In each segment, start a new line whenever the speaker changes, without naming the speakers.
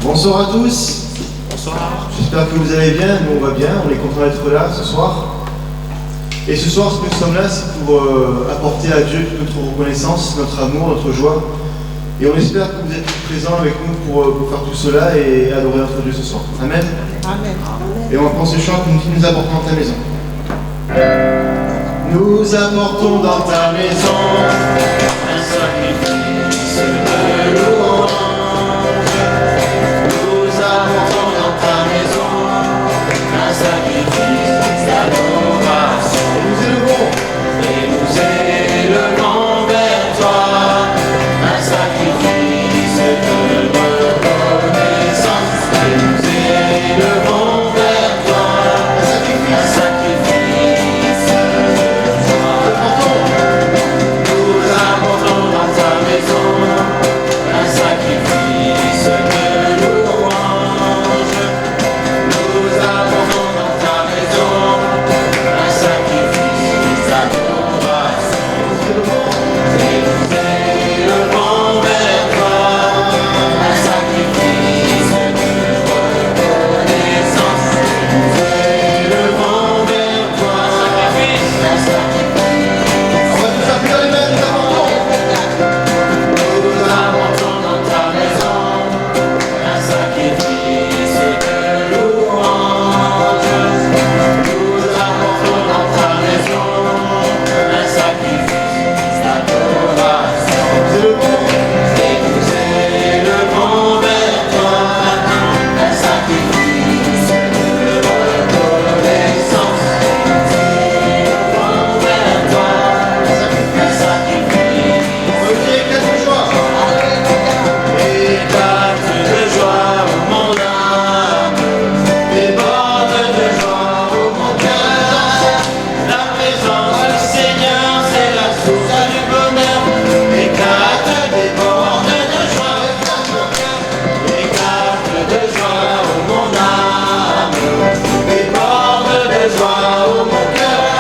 Bonsoir à tous.
Bonsoir.
J'espère que vous allez bien. Nous, on va bien. On est content d'être là ce soir. Et ce soir, ce que nous sommes là, c'est pour apporter à Dieu toute notre reconnaissance, notre amour, notre joie. Et on espère que vous êtes présents avec nous pour faire tout cela et adorer notre Dieu ce soir. Amen.
Amen.
Et on va prendre ce chant qui nous apporte dans ta maison. Nous apportons dans ta maison
Un sacrifice de louange.
nous apportons dans ta maison
Un sacrifice d'adoration.
et nous élevons
Et nous élevons vers toi. Un sacrifice de reconnaissance. Et nous élevons vers toi. Un sacrifice de joie. Nous apportons dans ta maison un sacrifice de louange. Nous apportons dans ta maison un sacrifice d'adoration. Et nous élevons vers toi un sacrifice de reconnaissance. Nous élevons vers toi un sacrifice.
on va tous appuyer les mains, nous
Nous apportons dans ta maison un sacrifice de louange. Nous apportons dans ta maison un sacrifice d'adoration. Et nous élevons vers toi un sacrifice de reconnaissance. Nous élevons vers toi un sacrifice.
on va dire quelque joie.
Éclate de joie au mon âme, déborde de joie au mon cœur. La présence du Seigneur, c'est la source du bonheur. Éclate, déborde de joie au mon cœur. Éclate de joie au mon âme, déborde de joie au mon cœur.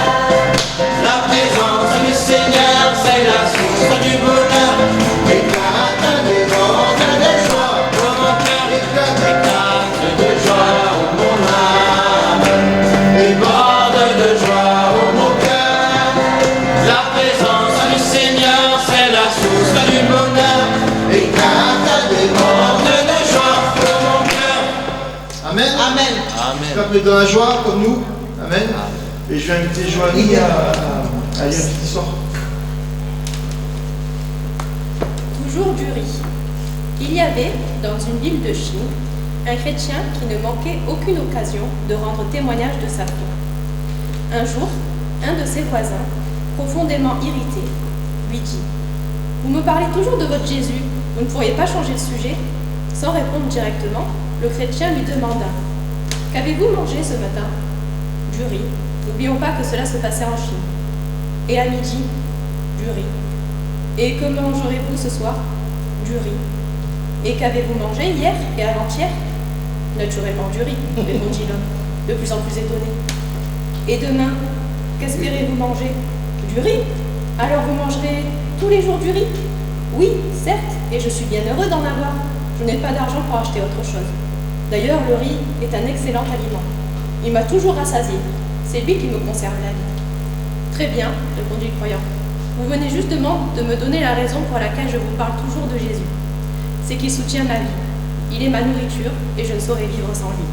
La présence du Seigneur, c'est la source du bonheur. Éclate, déborde de joie au mon cœur. Éclate de joie au mon âme. Déborde de joie au mon cœur. La présence du Seigneur, c'est la source du bonheur. Éclate, déborde de joie au mon cœur.
Amen.
Amen.
J'espère que vous êtes dans la joie comme nous. Amen. Et je vais inviter Joanie à lire une petite histoire.
Toujours du riz. Il y avait, dans une ville de Chine, un chrétien qui ne manquait aucune occasion de rendre témoignage de sa foi. Un jour, un de ses voisins, profondément irrité, lui dit « Vous me parlez toujours de votre Jésus, vous ne pourriez pas changer de sujet ?» Sans répondre directement, le chrétien lui demanda « Qu'avez-vous mangé ce matin ?»« Du riz. N'oublions pas que cela se passait en Chine. »« Et à midi ?»« Du riz. »« Et que mangerez-vous ce soir ?»« Du riz. »« Et qu'avez-vous mangé hier et avant-hier ?»« Naturellement du riz, répondit l'homme, de plus en plus étonné. Et demain, qu'espérez-vous manger ? Du riz ? Alors vous mangerez tous les jours du riz ? Oui, certes, et je suis bien heureux d'en avoir. Je n'ai pas d'argent pour acheter autre chose. D'ailleurs, le riz est un excellent aliment. Il m'a toujours rassasié. C'est lui qui me conserve la vie. Très bien, répondit le croyant. Vous venez justement de me donner la raison pour laquelle je vous parle toujours de Jésus. C'est qu'il soutient ma vie. Il est ma nourriture et je ne saurais vivre sans lui.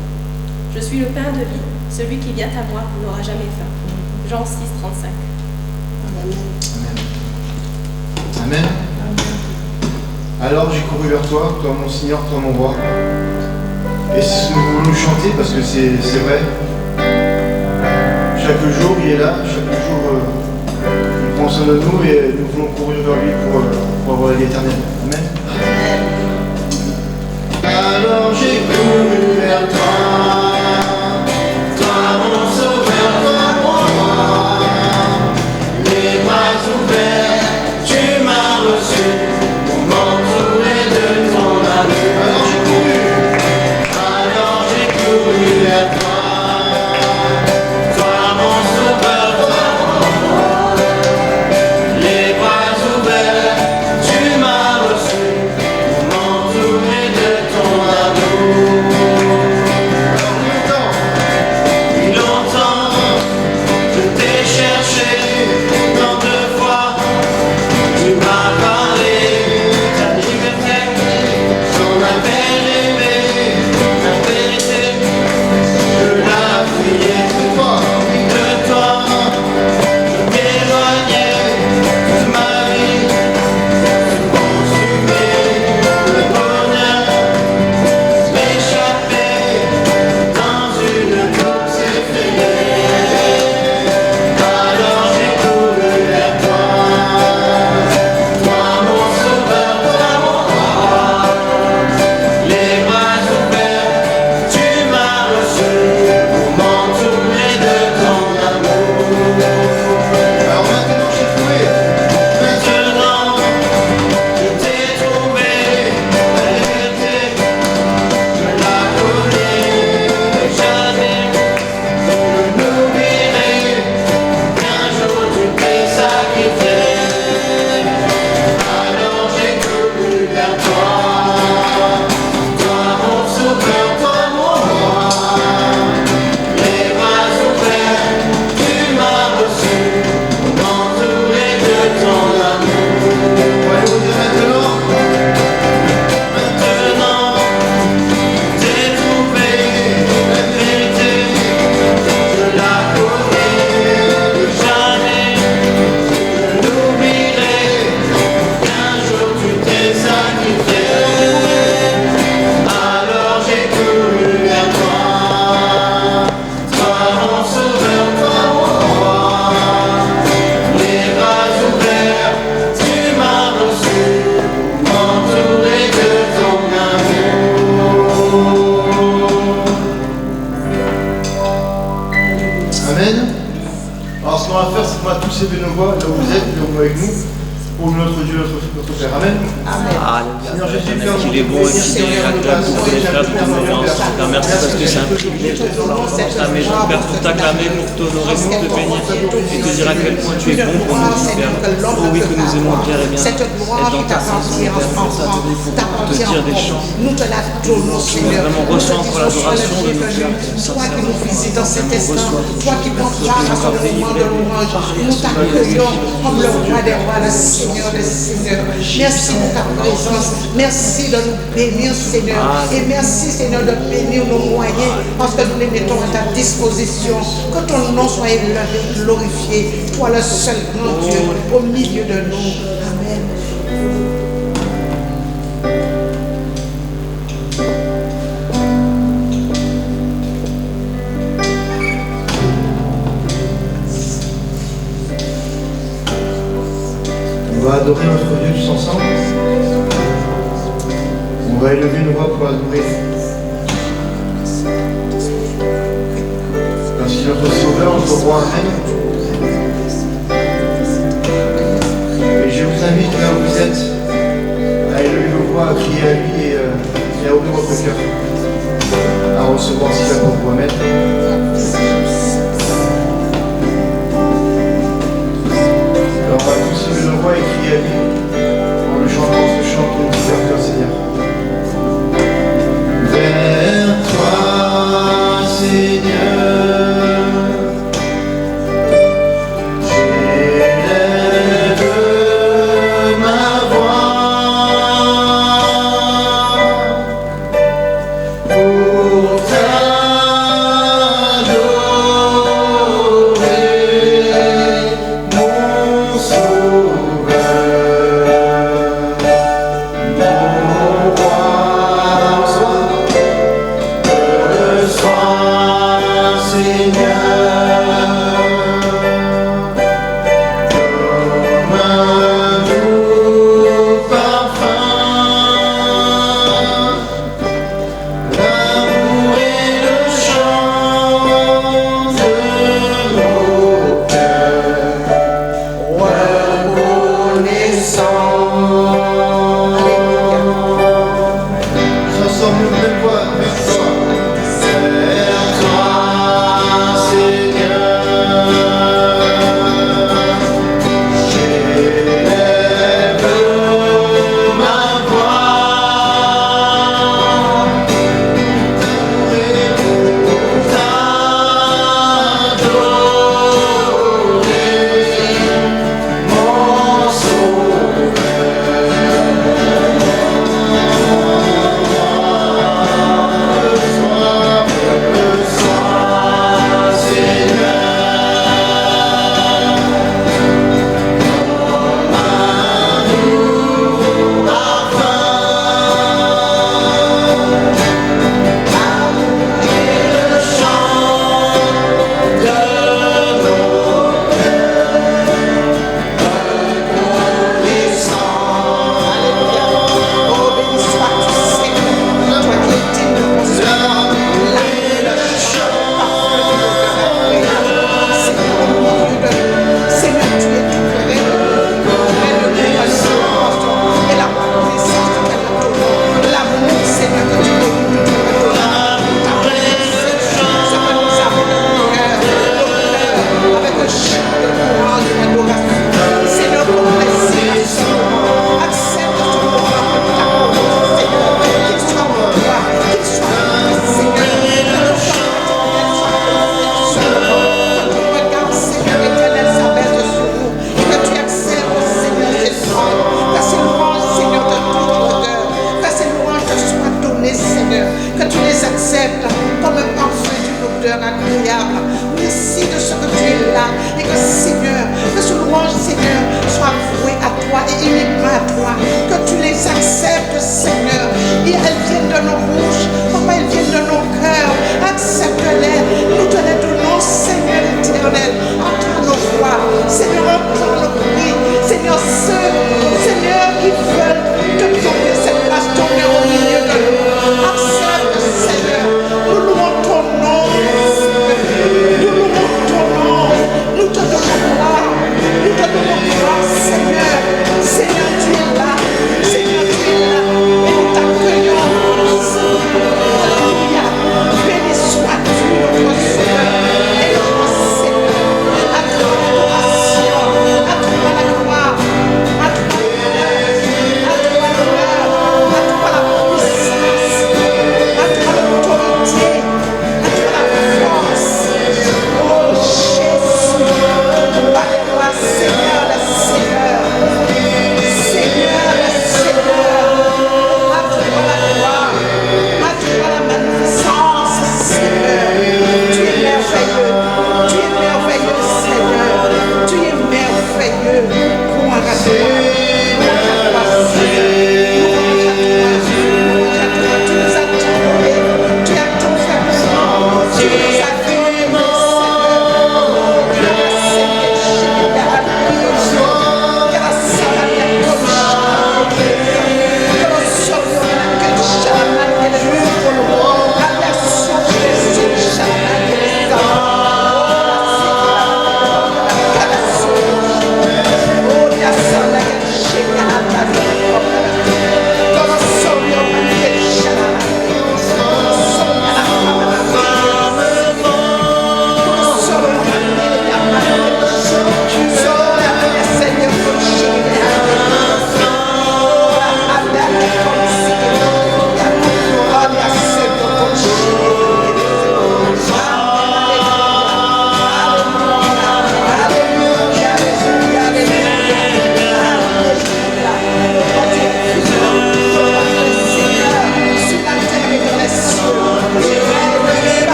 Je suis le pain de vie. Celui qui vient à moi n'aura jamais faim. Jean 6, 35.
Amen. Alors j'ai couru vers toi, toi mon Seigneur, toi mon roi. Et c'est ce que nous voulons nous chanter parce que c'est vrai. Chaque jour il est là, chaque jour il prend soin de nous et nous voulons courir vers lui pour avoir la vie éternelle. Amen. Alors j'ai couru vers toi,
Toi mon sauveur, toi mon roi, les bras ouverts, tu m'as reçu pour m'entourer de ton amour.
alors j'ai couru.
Alors j'ai couru vers toi, toi mon sauveur, toi mon roi, les bras ouverts, tu m'as
lever nos voix là où vous êtes, là où vous avec nous, pour notre Dieu, notre Père. Amen. Seigneur Jésus, Père,
qu'il est bon et qu'il est agréable de pouvoir faire de l'honorance. Père, merci parce que c'est un privilège de pouvoir t'acclamer, Père, pour t'acclamer, pour t'honorer, pour te bénir et te dire à quel point tu es bon pour nous, Père. Oh oui, que nous aimons, Père, et bien être dans ta présence, Père, pour t'adorer, pour te dire des chants.
Nous te la donnons, Seigneur.
Vraiment ressentir l'adoration de nos cœurs,
toi qui nous visites dans cet instant, toi qui prends
Nous
part à ce moment de louange, nous t'accueillons comme le roi des rois, le Seigneur des seigneurs. Merci pour ta présence. Merci de nous bénir, Seigneur. Et merci, Seigneur, de bénir nos moyens parce que nous les mettons à ta disposition. Que ton nom soit élevé, glorifié. Toi, le seul grand Dieu au milieu de nous. Amen.
On va adorer notre Dieu tous ensemble. On va élever nos voix pour adorer. Ainsi notre Sauveur, notre Roi, Amen. Et je vous invite là où vous êtes à élever vos voix, à crier à lui et à ouvrir votre cœur, à recevoir ce qu'il a pour vous. Amen. Alors on va tous lever nos voix et crier à lui en le chantant ce chant qui nous fait cœur, Seigneur. Vers toi, Seigneur, j'élève ma voix pour t'adorer, mon Sauveur, mon Roi. Reçois, Seigneur, comme un doux parfum, l'amour et le chant de nos cœurs, reconnaissants. Ensemble, nous même voix, vers toi. Vers toi, Seigneur, j'élève ma voix pour t'adorer, mon Sauveur.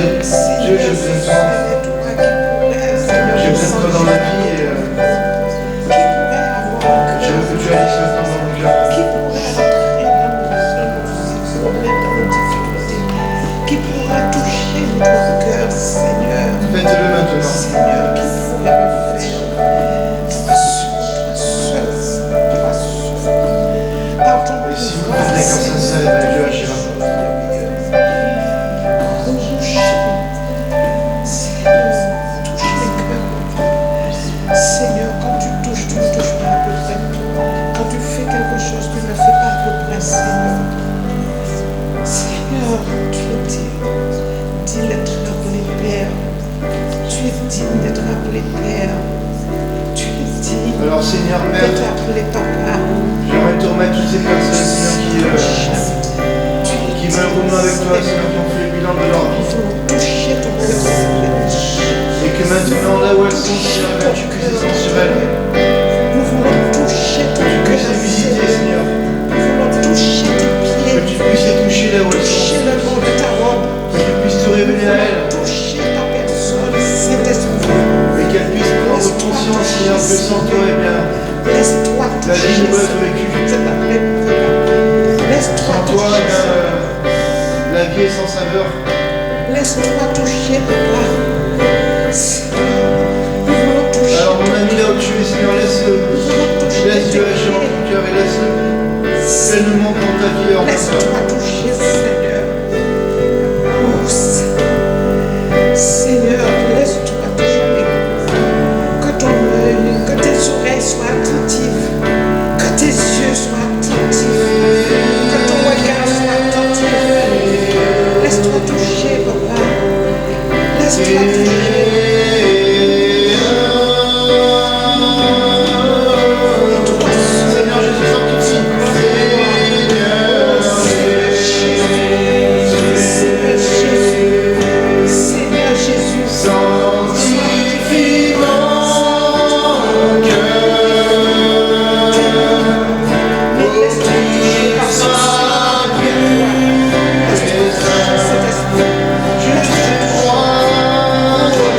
dire, Dieu, j'ai besoin de toi. J'ai besoin de toi dans la vie et je veux que tu agisses maintenant dans mon cœur.
Qui pourra toucher notre cœur, Seigneur.
Faites-le maintenant.
Seigneur, qui pourra le faire. Toi seul, toi seul. Par ton
Et si vous parlez comme ça, Dieu agira.
Seigneur, quand tu touches, tu ne touches pas à peu près. Quand tu fais quelque chose, tu ne le fais pas à peu près, Seigneur. Seigneur, tu es digne d'être appelé Père. Tu es digne d'être appelé Père. Tu es digne
Alors Seigneur, Père,
d'être appelé Papa.
j'aimerais te remettre toutes ces personnes, Seigneur, qui veulent revenir avec toi, Seigneur, qui ont fait le bilan de leur vie.
Toucher ton cœur, Seigneur.
Et que maintenant, là où elles sont, Seigneur, ben, tu puisses descendre sur elles.
Nous voulons toucher ton
Que tu
cœur,
puisses les visiter,
Seigneur.
Seigneur.
Nous voulons toucher tes
Que
pieds.
tu puisses les toucher là où elles sont.
Toucher le bord de ta robe.
Que tu puisses te révéler à elles.
Toucher ta personne, Saint-Esprit.
Et qu'elles puissent prendre conscience, Seigneur, que sans toi, eh bien,
Laisse-toi
la
toucher.
vie nous reste vécue.
Laisse-toi
Sans toi, eh
toucher.
bien, la vie est sans saveur.
Laisse-toi toucher, Papa. Seigneur, nous voulons toucher.
Alors mon ami, là où tu es, Seigneur, laisse-le. Laisse Dieu agir dans ton cœur et laisse-le pleinement dans ta vie en
Laisse-toi toucher, Seigneur. Oh, Seigneur, laisse-toi toucher. Que ton œil, que tes oreilles soient attentives. Que tes yeux soient attentifs. Que ton regard soit attentif. Laisse-toi toucher, Papa. Laisse-toi toucher.
Seigneur Jésus, sanctifie.
Seigneur Jésus,
Sanctifie mon cœur.
mais laisse-toi toucher par ce Saint-Esprit. Je te crois.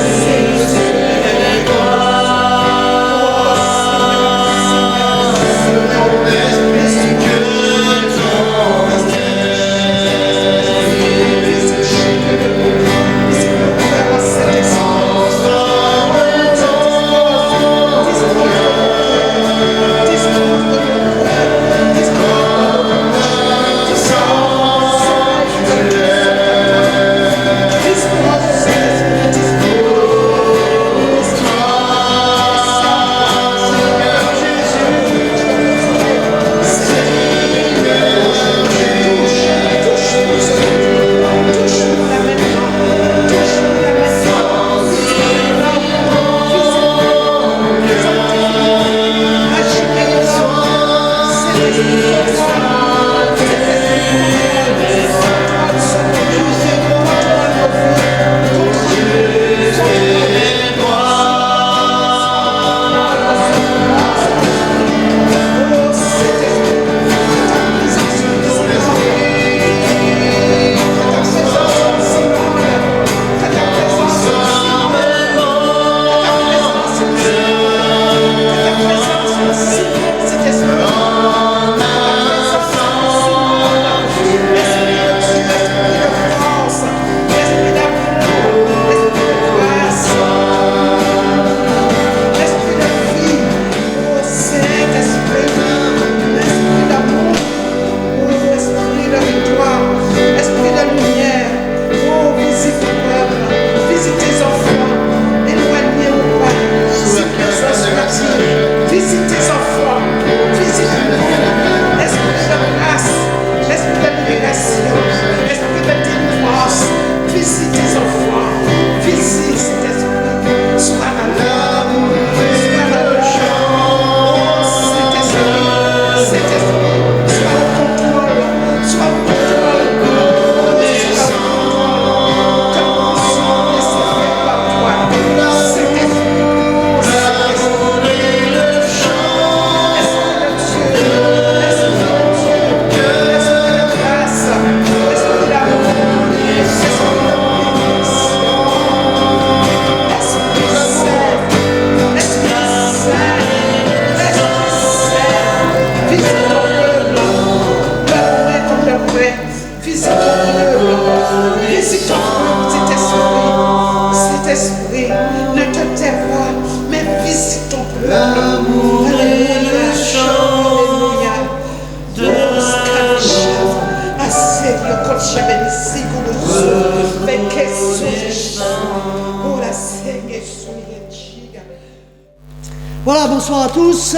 Voilà, bonsoir à tous.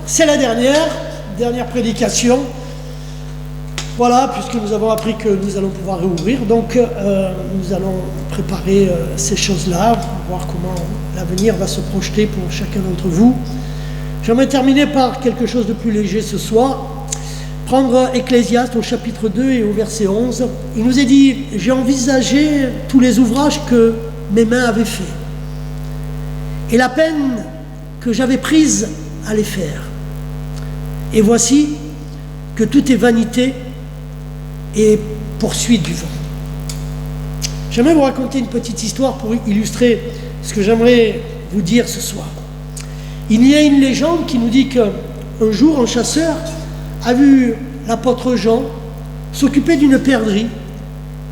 C'est la dernière prédication. Voilà, puisque nous avons appris que nous allons pouvoir réouvrir, donc nous allons préparer ces choses-là, voir comment l'avenir va se projeter pour chacun d'entre vous. J'aimerais terminer par quelque chose de plus léger ce soir. Prendre Ecclésiaste au chapitre 2 et au verset 11. Il nous est dit « J'ai envisagé tous les ouvrages que mes mains avaient faits, et la peine que j'avais prise à les faire. Et voici que tout est vanité et poursuite du vent. » J'aimerais vous raconter une petite histoire pour illustrer ce que j'aimerais vous dire ce soir. Il y a une légende qui nous dit qu'un jour, un chasseur a vu l'apôtre Jean s'occuper d'une perdrix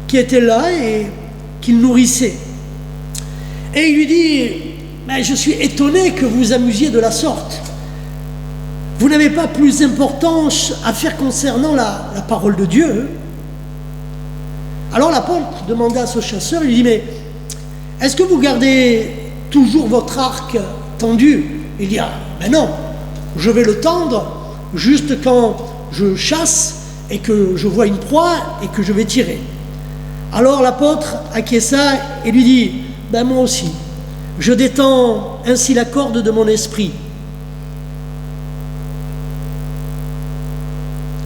qui était là et qu'il nourrissait. Et il lui dit « Mais je suis étonné que vous vous amusiez de la sorte. Vous n'avez pas plus d'importance à faire concernant la parole de Dieu. » Alors l'apôtre demanda à ce chasseur, il dit « Mais est-ce que vous gardez toujours votre arc tendu ?» Il dit « Ah, ben non, je vais le tendre juste quand je chasse et que je vois une proie et que je vais tirer. » Alors l'apôtre acquiesça et lui dit « Ben moi aussi, je détends ainsi la corde de mon esprit. »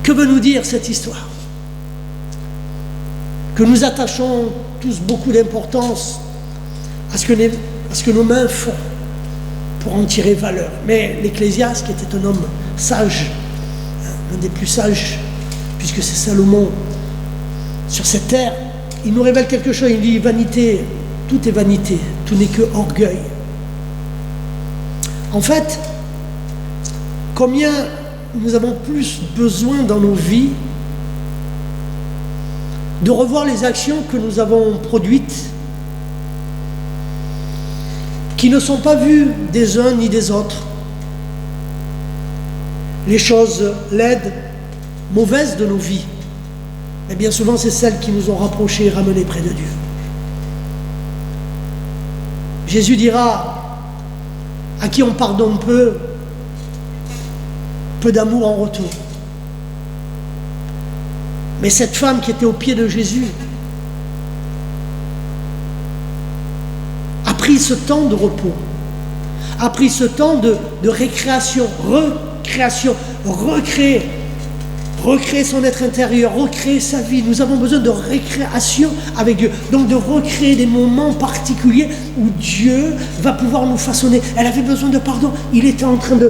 Que veut nous dire cette histoire? Que nous attachons tous beaucoup d'importance à ce que nos mains font pour en tirer valeur. Mais l'Ecclésiaste, qui était un homme sage, un des plus sages, puisque c'est Salomon sur cette terre, il nous révèle quelque chose. Il dit vanité, tout est vanité, tout n'est que orgueil. En fait, combien nous avons plus besoin dans nos vies de revoir les actions que nous avons produites, qui ne sont pas vues des uns ni des autres. Les choses laides, mauvaises de nos vies, et bien souvent c'est celles qui nous ont rapprochés et ramenés près de Dieu. Jésus dira, à qui on pardonne peu d'amour en retour. Mais cette femme qui était au pied de Jésus a pris ce temps de repos, a pris ce temps de récréation, recréer son être intérieur, recréer sa vie. Nous avons besoin de récréation avec Dieu, donc de recréer des moments particuliers où Dieu va pouvoir nous façonner. Elle avait besoin de pardon, il était en train de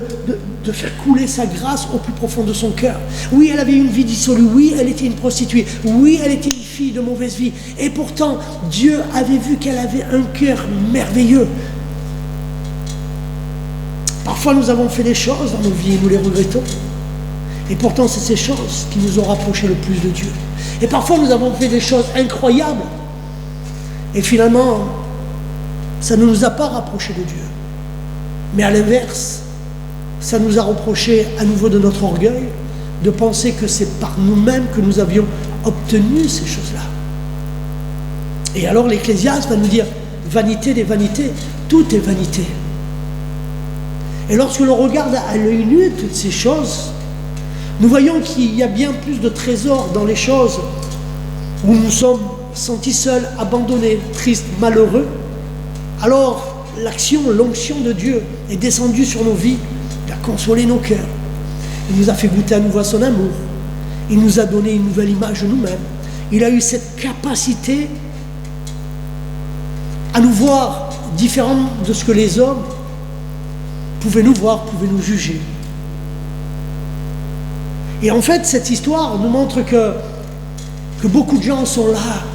faire couler sa grâce au plus profond de son cœur. Oui, elle avait une vie dissolue, oui, elle était une prostituée, oui, elle était une fille de mauvaise vie, et pourtant Dieu avait vu qu'elle avait un cœur merveilleux. Parfois nous avons fait des choses dans nos vies et nous les regrettons, et pourtant c'est ces choses qui nous ont rapprochés le plus de Dieu. Et parfois nous avons fait des choses incroyables et finalement ça ne nous a pas rapprochés de Dieu, mais à l'inverse, ça nous a reproché à nouveau de notre orgueil, de penser que c'est par nous-mêmes que nous avions obtenu ces choses-là. Et alors l'Ecclésiaste va nous dire, vanité des vanités, tout est vanité. Et lorsque l'on regarde à l'œil nu toutes ces choses, nous voyons qu'il y a bien plus de trésors dans les choses où nous sommes sentis seuls, abandonnés, tristes, malheureux. Alors l'onction de Dieu est descendue sur nos vies, il a consolé nos cœurs, il nous a fait goûter à nouveau à son amour, il nous a donné une nouvelle image de nous-mêmes, il a eu cette capacité à nous voir différents de ce que les hommes pouvaient nous voir, pouvaient nous juger. Et en fait, cette histoire nous montre que beaucoup de gens sont là,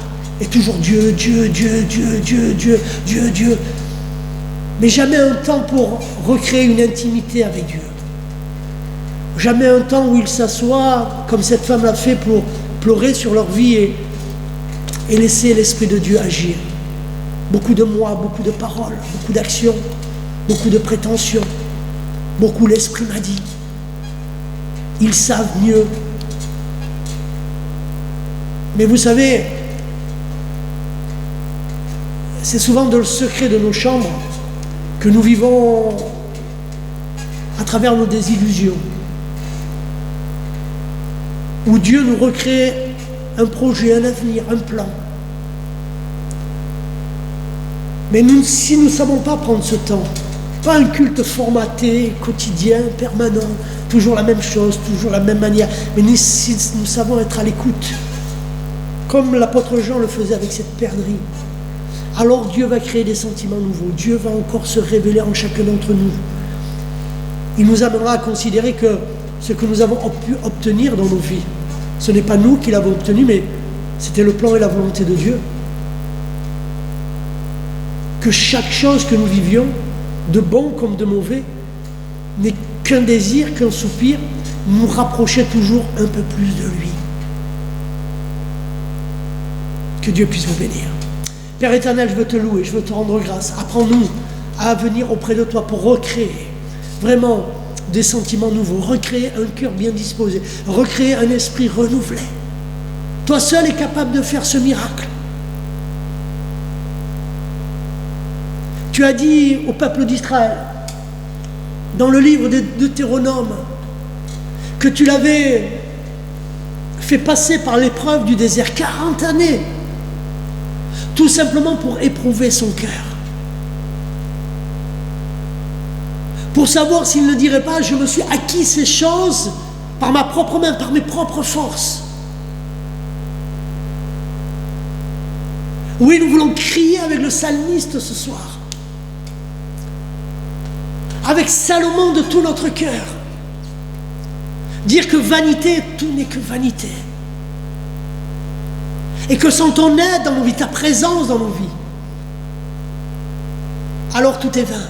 et toujours Dieu, Dieu, Dieu, Dieu, Dieu, Dieu, Dieu, Dieu, mais jamais un temps pour recréer une intimité avec Dieu. Jamais un temps où ils s'assoient, comme cette femme l'a fait, pour pleurer sur leur vie et laisser l'Esprit de Dieu agir. Beaucoup de moi, beaucoup de paroles, beaucoup d'actions, beaucoup de prétentions, beaucoup l'Esprit m'a dit. Ils savent mieux. Mais vous savez, c'est souvent dans le secret de nos chambres que nous vivons à travers nos désillusions, où Dieu nous recrée un projet, un avenir, un plan. Mais nous, si nous ne savons pas prendre ce temps, pas un culte formaté, quotidien, permanent, toujours la même chose, toujours la même manière, mais si nous savons être à l'écoute, comme l'apôtre Jean le faisait avec cette perdrix, alors Dieu va créer des sentiments nouveaux, Dieu va encore se révéler en chacun d'entre nous. Il nous amènera à considérer que ce que nous avons pu obtenir dans nos vies, ce n'est pas nous qui l'avons obtenu, mais c'était le plan et la volonté de Dieu. Que chaque chose que nous vivions, de bon comme de mauvais, n'est qu'un désir, qu'un soupir, nous rapprochait toujours un peu plus de lui. Que Dieu puisse vous bénir. Père éternel, je veux te louer, je veux te rendre grâce. Apprends-nous à venir auprès de toi pour recréer vraiment des sentiments nouveaux, recréer un cœur bien disposé, recréer un esprit renouvelé. Toi seul es capable de faire ce miracle. Tu as dit au peuple d'Israël, dans le livre de Deutéronome, que tu l'avais fait passer par l'épreuve du désert 40 années, tout simplement pour éprouver son cœur. Pour savoir s'il ne dirait pas, je me suis acquis ces choses par ma propre main, par mes propres forces. Oui, nous voulons crier avec le psalmiste ce soir, avec Salomon de tout notre cœur, dire que vanité, tout n'est que vanité. Et que sans ton aide dans nos vies, ta présence dans nos vies, alors tout est vain.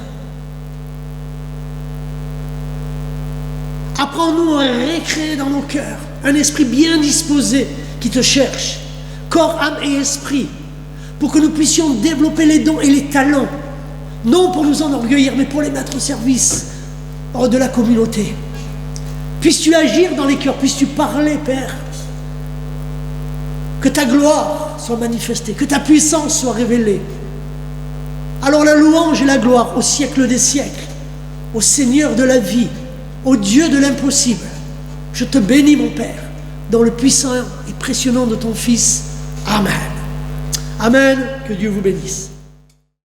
Apprends-nous à recréer dans nos cœurs un esprit bien disposé qui te cherche, corps, âme et esprit, pour que nous puissions développer les dons et les talents, non pour nous enorgueillir, mais pour les mettre au service de la communauté. Puisses-tu agir dans les cœurs, puisses-tu parler, Père, que ta gloire soit manifestée, que ta puissance soit révélée. Alors la louange et la gloire au siècle des siècles, au Seigneur de la vie, au Dieu de l'impossible. Je te bénis, mon Père, dans le puissant et précieux nom de ton Fils. Amen. Amen. Que Dieu vous bénisse.